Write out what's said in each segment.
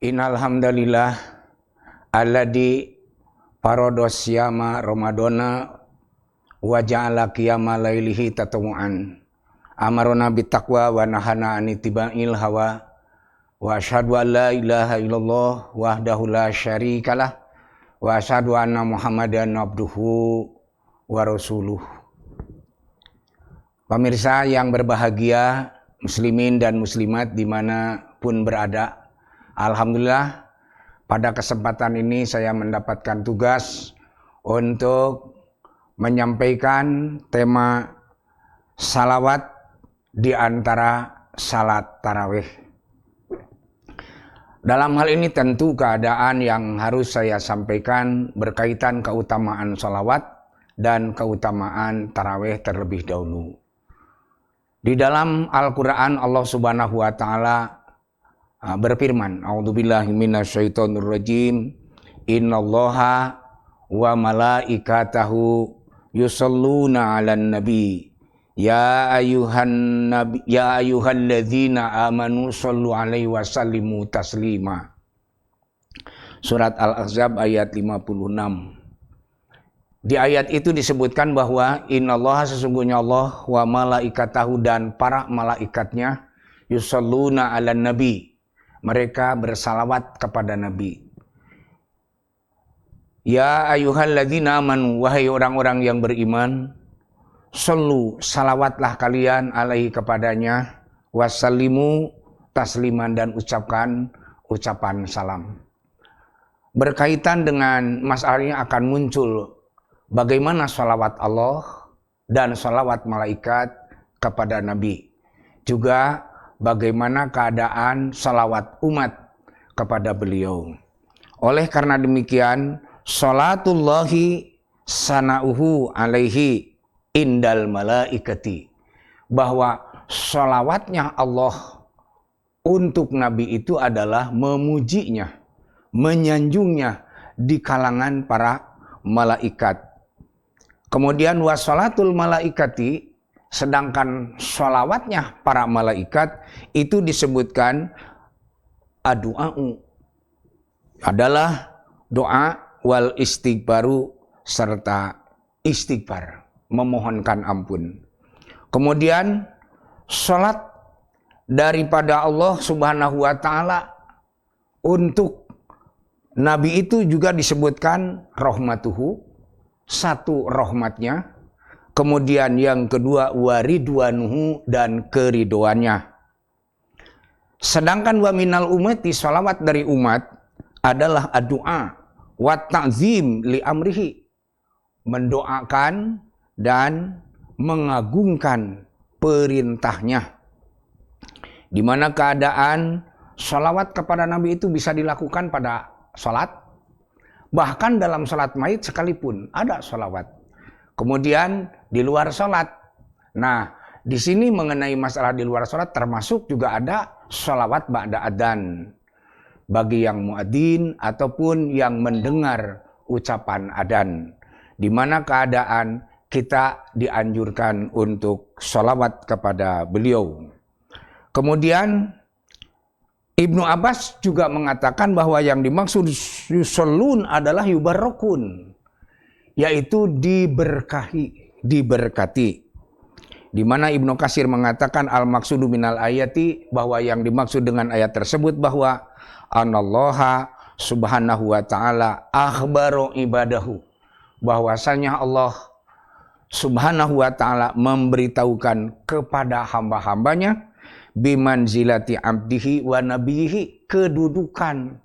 Innal hamdalillah alladzi farados syama ramadana wa ja'ala qiyama lailihi tatawuan amarna bittaqwa wa nahana anittibail hawa wa asyhadu an la ilaha illallah wahdahu la syarikalah wa asyhadu anna muhammadan abduhu wa rasuluh. Pemirsa yang berbahagia, muslimin dan muslimat dimanapun berada, alhamdulillah pada kesempatan ini saya mendapatkan tugas untuk menyampaikan tema salawat di antara salat tarawih. Dalam hal ini tentu keadaan yang harus saya sampaikan berkaitan keutamaan salawat dan keutamaan tarawih terlebih dahulu. Di dalam Al-Quran Allah Subhanahu wa Ta'ala berfirman, A'udzubillahi minasyaitonirrajim, Innallaha wa malaikatahu yusholluna 'alan nabi ya ayyuhalladzina amanu shollu 'alaihi wa sallimu taslima. Surat Al-Ahzab ayat 56. Di ayat itu disebutkan bahwa innallaha sesungguhnya Allah wa malaikatahu dan para malaikatnya yusholluna 'alan nabi, mereka bersalawat kepada Nabi. Ya ayyuhalladzina amanu, wahai orang-orang yang beriman, shollu, salawatlah kalian alaihi kepadanya, wasallimu tasliman, dan ucapkan ucapan salam. Berkaitan dengan masalah ini akan muncul bagaimana salawat Allah dan salawat malaikat kepada Nabi. Juga bagaimana keadaan salawat umat kepada beliau. Oleh karena demikian, salatullahi sana'uhu alaihi indal malaikati, bahwa salawatnya Allah untuk Nabi itu adalah memujinya, menyanjungnya di kalangan para malaikat. Kemudian wassalatul malaikati, sedangkan sholawatnya para malaikat itu disebutkan adu'a'u, adalah doa wal istighbaru, serta istighbar, memohonkan ampun. Kemudian sholat daripada Allah Subhanahu wa Ta'ala untuk Nabi itu juga disebutkan rahmatuhu, satu rahmatnya, kemudian yang kedua waridwanuhu, dan keridoannya. Sedangkan wa minal umati, salawat dari umat adalah addu'a wa ta'zim li amrihi, mendoakan dan mengagungkan perintahnya. Di mana keadaan salawat kepada Nabi itu bisa dilakukan pada salat, bahkan dalam salat maid sekalipun ada salawat. Kemudian di luar salat. Nah, di sini mengenai masalah di luar salat termasuk juga ada salawat ba'da adzan bagi yang muadzin ataupun yang mendengar ucapan adzan, di mana keadaan kita dianjurkan untuk salawat kepada beliau. Kemudian Ibnu Abbas juga mengatakan bahwa yang dimaksud yushollun adalah yubarrokun, yaitu diberkahi, diberkati. Di mana Ibnu Katsir mengatakan al-maksudu minal ayati, bahwa yang dimaksud dengan ayat tersebut bahwa anallaha subhanahu wa ta'ala akhbaru ibadahu, bahwasanya Allah subhanahu wa ta'ala memberitahukan kepada hamba-hambanya bimanzilati abdihi wa nabihi, kedudukan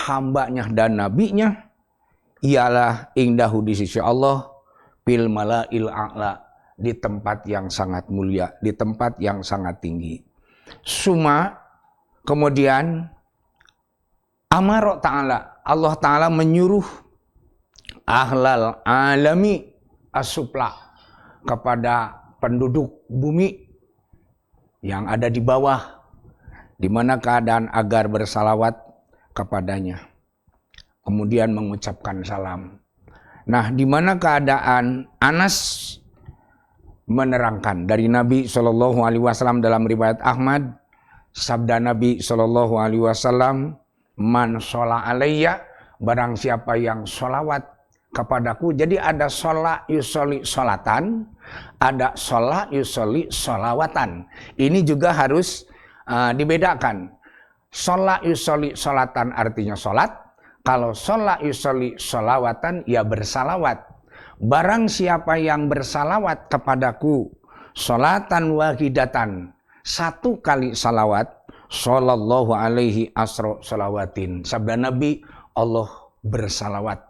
hambanya dan nabinya ialah indahu di sisi Allah bil malail a'la, di tempat yang sangat mulia, di tempat yang sangat tinggi. Suma kemudian amaro ta'ala, Allah ta'ala menyuruh ahlal alami asupla, kepada penduduk bumi yang ada di bawah, di mana keadaan agar bersalawat kepadanya, kemudian mengucapkan salam. Nah, di mana keadaan Anas menerangkan dari Nabi SAW dalam riwayat Ahmad, sabda Nabi SAW, Man shola alayya, barang siapa yang sholawat kepadaku. Jadi ada sholat yusoli sholatan, ada sholat yusoli sholawatan. Ini juga harus dibedakan. Sholat yusoli sholatan artinya sholat. Kalau sholat yusoli sholawatan ya bersalawat. Barang siapa yang bersalawat kepadaku, sholatan wahidatan, satu kali salawat, sallallahu alaihi asro salawatin. Sabda Nabi, Allah bersalawat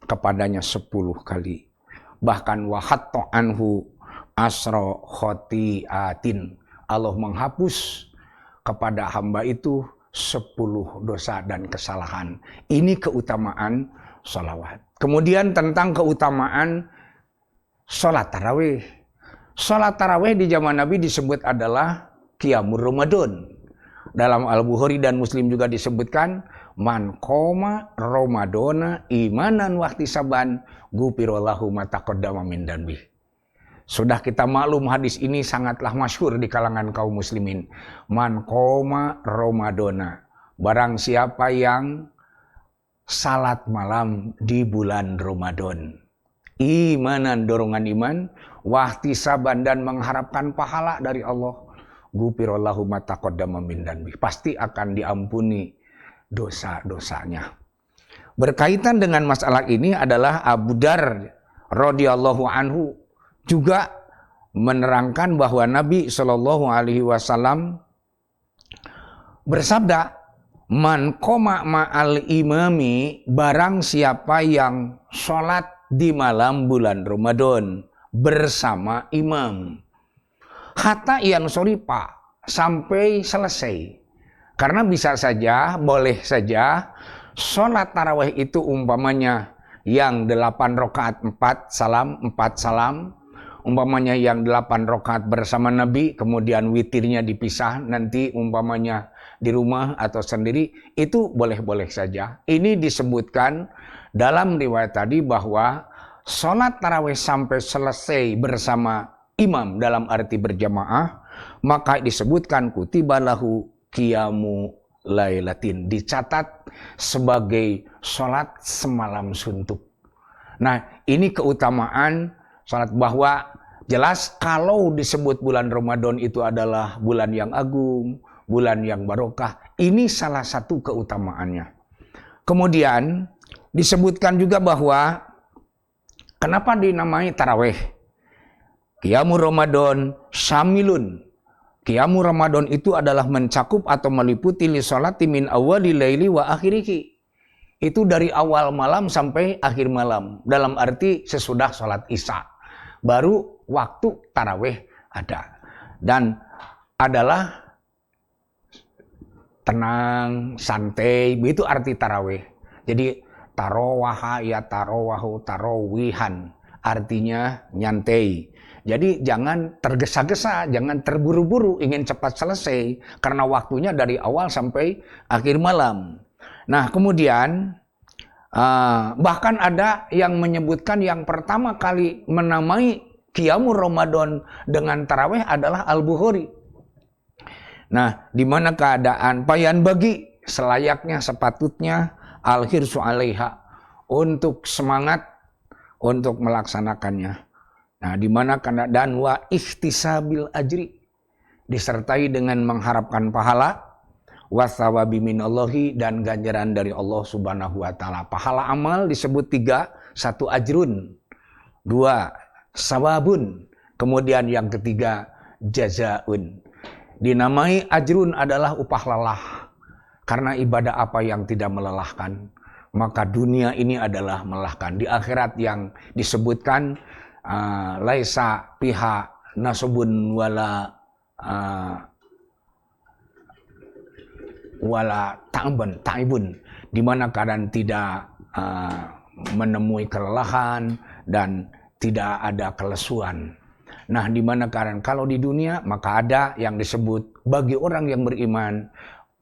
kepadanya 10 kali. Bahkan wahatto anhu asro khotiatin. Allah menghapus kepada hamba itu 10 dosa dan kesalahan. Ini keutamaan salawat. Kemudian tentang keutamaan sholat tarawih. Sholat tarawih di zaman Nabi disebut adalah Qiyamul Ramadan. Dalam Al-Bukhari dan Muslim juga disebutkan, man qoma Ramadana imanan wahtisaban ghufirallahu ma taqaddama min dzanbi. Sudah kita maklum hadis ini sangatlah masyhur di kalangan kaum muslimin. Man qoma Ramadana, barang siapa yang salat malam di bulan Ramadan, imanan dorongan iman, wahtisaban dan mengharapkan pahala dari Allah, ghufirallahu ma taqaddama min dzanbi, pasti akan diampuni dosa-dosanya. Berkaitan dengan masalah ini adalah Abu Dar radhiyallahu anhu juga menerangkan bahwa Nabi Shallallahu alaihi wasallam bersabda, man qoma ma'al imami, barang siapa yang sholat di malam bulan Ramadan bersama imam, hatta yang soripa, sampai selesai. Karena bisa saja, boleh saja sholat tarawih itu umpamanya yang 8 rakaat 4 salam, umpamanya yang 8 rakaat bersama Nabi, kemudian witirnya dipisah nanti umpamanya di rumah atau sendiri, itu boleh-boleh saja. Ini disebutkan dalam riwayat tadi bahwa sholat tarawih sampai selesai bersama imam dalam arti berjamaah, maka disebutkan kutiba lahu qiyamu lailatin, dicatat sebagai sholat semalam suntuk. Nah, ini keutamaan sholat, bahwa jelas kalau disebut bulan Ramadan itu adalah bulan yang agung, bulan yang barokah, ini salah satu keutamaannya. Kemudian disebutkan juga bahwa kenapa dinamai tarawih? Qiyamul Ramadan syamilun. Qiyamul Ramadan itu adalah mencakup atau meliputi li sholati min awwali laili wa akhirihi. Itu dari awal malam sampai akhir malam. Dalam arti sesudah sholat isya, baru waktu tarawih ada. Dan adalah tenang, santai, begitu arti tarawih. Jadi tarowaha ya tarowahu tarowihan, artinya nyantai. Jadi jangan tergesa-gesa, jangan terburu-buru ingin cepat selesai, karena waktunya dari awal sampai akhir malam. Nah, kemudian bahkan ada yang menyebutkan yang pertama kali menamai Qiyamul Ramadan dengan tarawih adalah Al-Bukhari. Nah, di mana keadaan payan bagi selayaknya sepatutnya al-hirsu alaiha, untuk semangat untuk melaksanakannya. Nah, di mana dan wa ikhtisabil ajri, disertai dengan mengharapkan pahala, wasawabi minallahi, dan ganjaran dari Allah Subhanahu wa taala. Pahala amal disebut 3, 1 ajrun, 2 sawabun, kemudian yang ketiga jazaun. Dinamai ajrun adalah upah lelah, karena ibadah apa yang tidak melelahkan? Maka dunia ini adalah melelahkan. Di akhirat yang disebutkan laisa piha nasubun wala ta'ibun, di mana keadaan tidak menemui kelelahan dan tidak ada kelesuan. Nah, di mana keadaan kalau di dunia maka ada yang disebut bagi orang yang beriman,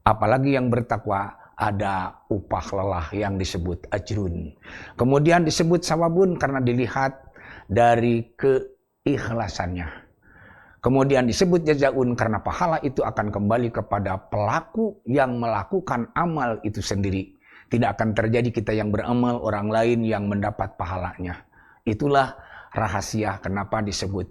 apalagi yang bertakwa, ada upah lelah yang disebut ajrun. Kemudian disebut sawabun karena dilihat dari keikhlasannya. Kemudian disebut jazaun karena pahala itu akan kembali kepada pelaku yang melakukan amal itu sendiri. Tidak akan terjadi kita yang beramal, orang lain yang mendapat pahalanya. Itulah rahasia kenapa disebut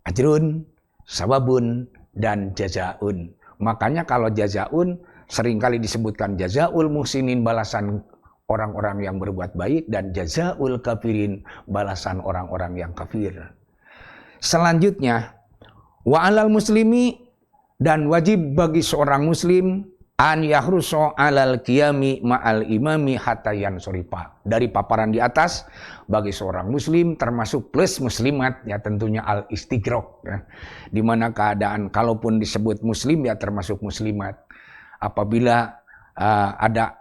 ajrun, sawabun, dan jazaun. Makanya kalau jazaun seringkali disebutkan jazaul muhsinin, balasan orang-orang yang berbuat baik, dan jazaul kafirin, balasan orang-orang yang kafir. Selanjutnya, wa alal muslimi, dan wajib bagi seorang muslim an yahruso alal qiyami ma'al imami hatta yansorifa. Dari paparan di atas, bagi seorang muslim termasuk plus muslimat ya tentunya al istighraq ya. Di mana keadaan kalaupun disebut muslim ya termasuk muslimat. Apabila ada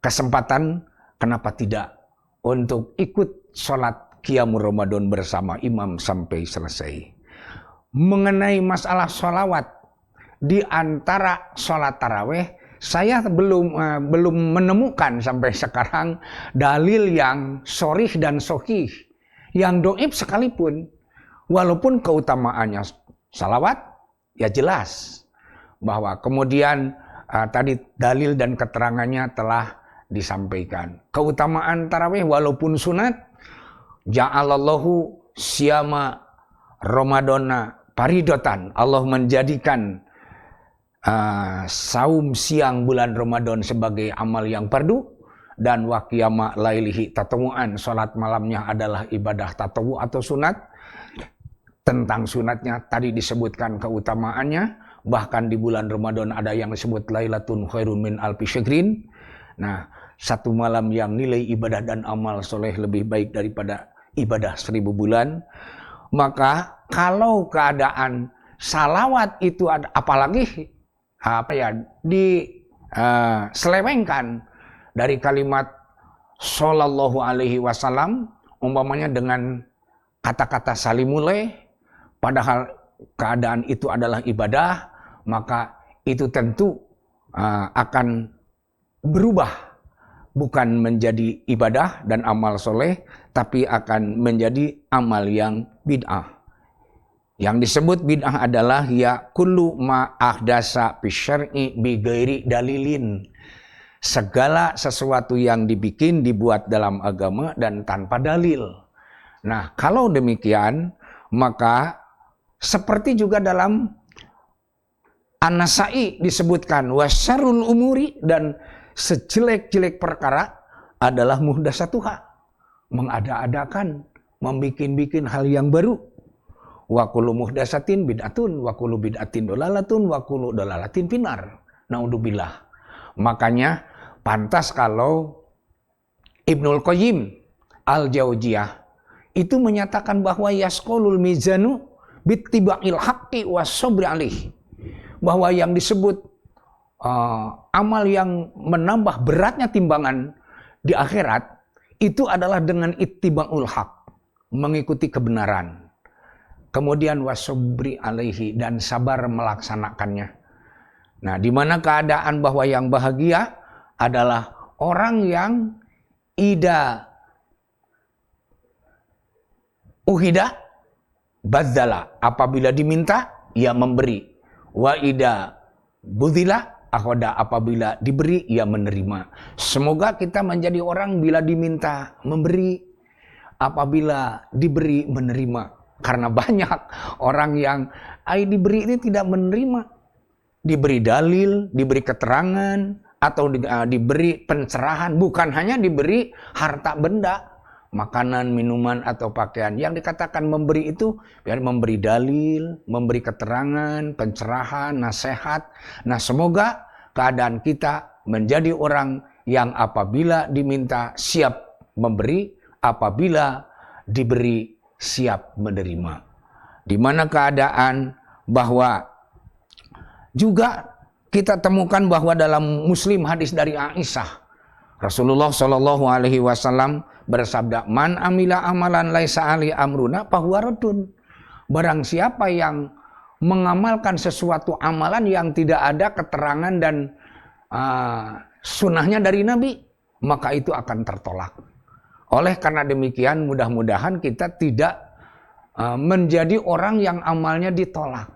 kesempatan, kenapa tidak untuk ikut sholat qiyamul Ramadan bersama imam sampai selesai. Mengenai masalah sholawat, di antara sholat taraweh, saya belum menemukan sampai sekarang dalil yang sharih dan sahih, yang dhaif sekalipun. Walaupun keutamaannya salawat, ya jelas. Bahwa kemudian tadi dalil dan keterangannya telah disampaikan. Keutamaan taraweh walaupun sunat, ja'alallahu siyama Ramadana paridotan. Allah menjadikan saum siang bulan Ramadan sebagai amal yang fardu, dan wa qiyama lailihi tatawuan, salat malamnya adalah ibadah tatawu atau sunat. Tentang sunatnya tadi disebutkan keutamaannya, bahkan di bulan Ramadan ada yang disebut lailatun khairun min alfi syahrin. Nah, satu malam yang nilai ibadah dan amal soleh lebih baik daripada ibadah 1000 bulan. Maka kalau keadaan salawat itu ada, apalagi diselewengkan dari kalimat sallallahu alaihi wasallam, umpamanya dengan kata-kata salimuleh, padahal keadaan itu adalah ibadah, maka itu tentu akan berubah, bukan menjadi ibadah dan amal soleh, tapi akan menjadi amal yang bid'ah. Yang disebut bid'ah adalah ya kullu ma ahdasa bisyar'i bi ghairi dalilin. Segala sesuatu yang dibuat dalam agama dan tanpa dalil. Nah, kalau demikian, maka seperti juga dalam An-Nasa'i disebutkan wasyarrul umuri, dan sejelek-jelek perkara adalah muhdatsatuha, mengada-adakan, membikin-bikin hal yang baru. Wa kullu muhdatsatin bid'atun wa kullu bid'atin dolalatun wa kullu dolalatin finar. Naudzubillah. Makanya pantas kalau Ibnul Qayyim Al-Jauziyah itu menyatakan bahwa yasqulul mizanu bittiba'il haqqi was sabri alaih. Bahwa yang disebut amal yang menambah beratnya timbangan di akhirat itu adalah dengan ittiba'ul haq, mengikuti kebenaran. Kemudian wasabri alaihi, dan sabar melaksanakannya. Nah, di mana keadaan bahwa yang bahagia adalah orang yang ida uhida badzala, apabila diminta ia memberi, wa ida budzila akhoda, apabila diberi ia menerima. Semoga kita menjadi orang bila diminta memberi, apabila diberi menerima. Karena banyak orang yang diberi ini tidak menerima. Diberi dalil, diberi keterangan, atau diberi pencerahan. Bukan hanya diberi harta benda, makanan, minuman, atau pakaian. Yang dikatakan memberi itu biar memberi dalil, memberi keterangan, pencerahan, nasihat. Nah, semoga keadaan kita menjadi orang yang apabila diminta siap memberi, apabila diberi siap menerima. Di mana keadaan bahwa juga kita temukan bahwa dalam Muslim hadis dari Aisyah, Rasulullah Shallallahu Alaihi Wasallam bersabda, man amila amalan laisa ali amruna fahuwa raddun. Barang siapa yang mengamalkan sesuatu amalan yang tidak ada keterangan dan sunnahnya dari Nabi, maka itu akan tertolak. Oleh karena demikian, mudah-mudahan kita tidak menjadi orang yang amalnya ditolak.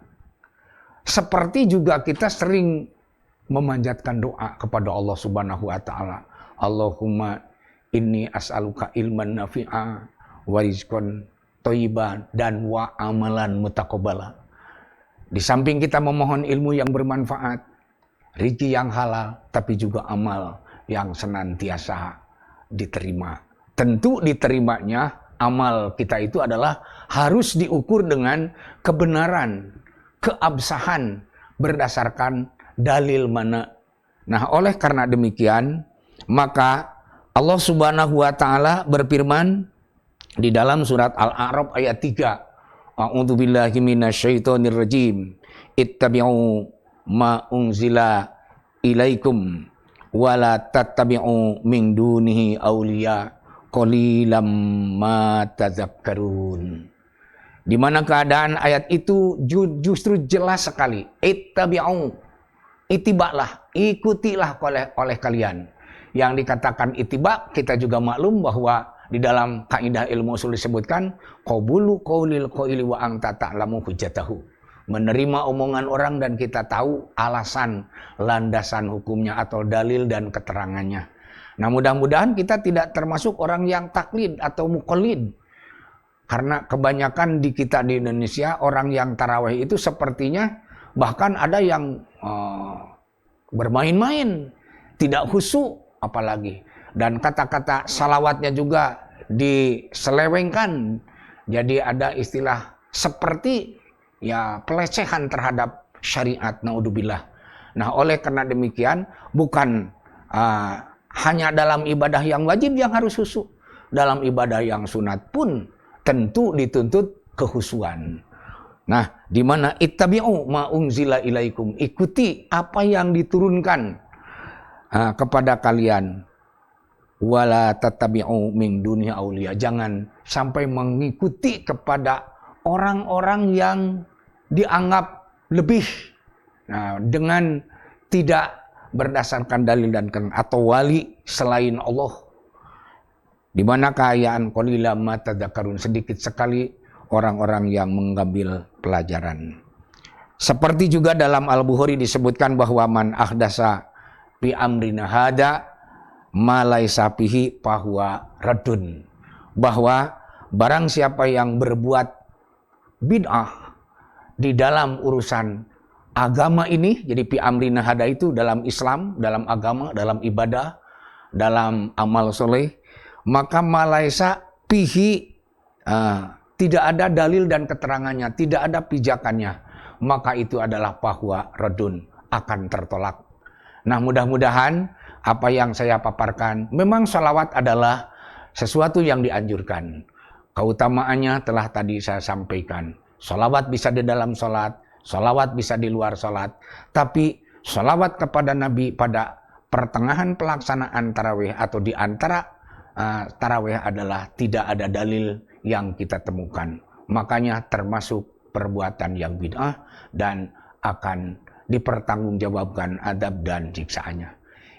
Seperti juga kita sering memanjatkan doa kepada Allah Subhanahu wa taala. Allahumma inni as'aluka ilman nafi'a wa rizqan thayyiban dan wa amalan mutaqabbala. Di samping kita memohon ilmu yang bermanfaat, rezeki yang halal, tapi juga amal yang senantiasa diterima. Tentu diterimanya amal kita itu adalah harus diukur dengan kebenaran, keabsahan berdasarkan dalil mana. Nah, oleh karena demikian, maka Allah Subhanahu wa taala berfirman di dalam surat Al-A'raf ayat 3. A'udzubillahi minasyaitonir rajim. Ittabi'u ma unzila ilaikum wa la tattabi'u min dunihi awliya qalilam ma tadzakkarun. Di mana keadaan ayat itu justru jelas sekali. Ittabi'u, itibaklah, ikutilah oleh kalian. Yang dikatakan itibak, kita juga maklum bahwa di dalam kaidah ilmu usul disebutkan qabulu qaulil qaili wa anta ta'lamu hujjatahu. Menerima omongan orang dan kita tahu alasan, landasan hukumnya atau dalil dan keterangannya. Nah, mudah-mudahan kita tidak termasuk orang yang taklid atau muqallid. Karena kebanyakan di kita di Indonesia, orang yang tarawih itu sepertinya bahkan ada yang bermain-main, tidak khusyuk apalagi. Dan kata-kata salawatnya juga diselewengkan. Jadi ada istilah seperti ya pelecehan terhadap syariat, naudzubillah. Nah, oleh karena demikian bukan hanya dalam ibadah yang wajib yang harus khusyuk. Dalam ibadah yang sunat pun tentu dituntut kehusuan. Nah, di mana ittabi'u ma unzila ilaikum, ikuti apa yang diturunkan kepada kalian. Wala tattabi'u min dunya auliya, jangan sampai mengikuti kepada orang-orang yang dianggap lebih dengan tidak berdasarkan dalil dan atau wali selain Allah. Di mana kayaan qalilan ma tadzakkarun, sedikit sekali orang-orang yang mengambil pelajaran. Seperti juga dalam Al-Bukhari disebutkan bahwa man ahdasa fi amrina hada ma laisa fihi fahuwa raddun. Bahwa barang siapa yang berbuat bid'ah di dalam urusan agama ini, jadi fi amrina hada itu dalam Islam, dalam agama, dalam ibadah, dalam amal soleh, maka malaisa fihi tidak ada dalil dan keterangannya, tidak ada pijakannya, maka itu adalah bahwa radun, akan tertolak. Nah, mudah-mudahan apa yang saya paparkan, memang salawat adalah sesuatu yang dianjurkan. Keutamaannya telah tadi saya sampaikan. Salawat bisa di dalam salat, salawat bisa di luar salat. Tapi salawat kepada Nabi pada pertengahan pelaksanaan tarawih atau di antara tarawih adalah tidak ada dalil yang kita temukan. Makanya termasuk perbuatan yang bid'ah dan akan dipertanggungjawabkan adab dan siksaannya.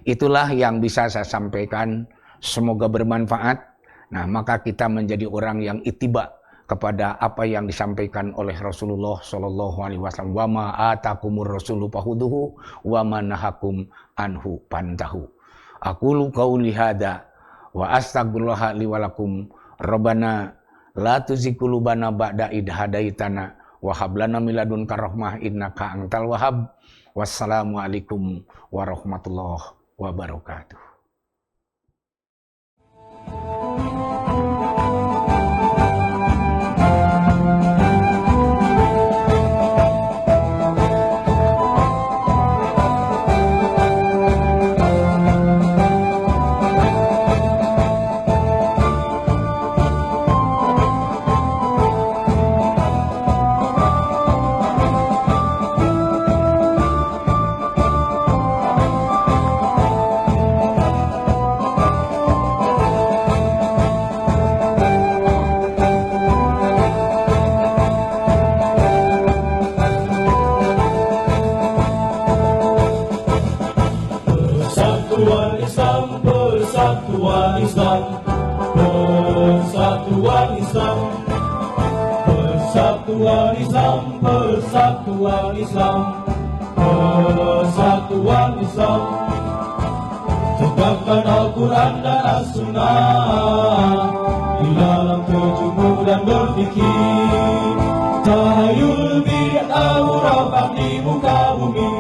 Itulah yang bisa saya sampaikan. Semoga bermanfaat. Nah, maka kita menjadi orang yang ittiba kepada apa yang disampaikan oleh Rasulullah Shallallahu Alaihi Wasallam. Wa ma atakumur rasulu fahuduhu wa ma nahakum anhu pantahu. Aqulu qauli hada wa astaghfirullah li wa lakum. Rabbana la tuzigh qulubana ba'da idh hadaitana wa hab lana min ladunka rahmah innaka antal wahhab. Wassalamu alaikum warahmatullahi wabarakatuh. Persatuan Islam, persatuan Islam, Persatuan Islam, persatuan Islam, persatuan Islam. Tegakkan Al-Quran dan As-Sunnah di dalam terjemur dan berfikir. Tahayul bid'ah hurafat di muka bumi,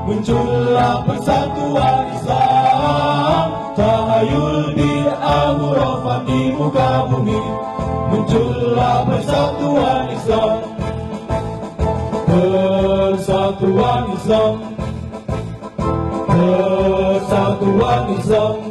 muncullah persatuan Islam. Tahayul bid'ah hurafat di muka bumi, muncullah persatuan Islam. Persatuan Islam, persatuan Islam.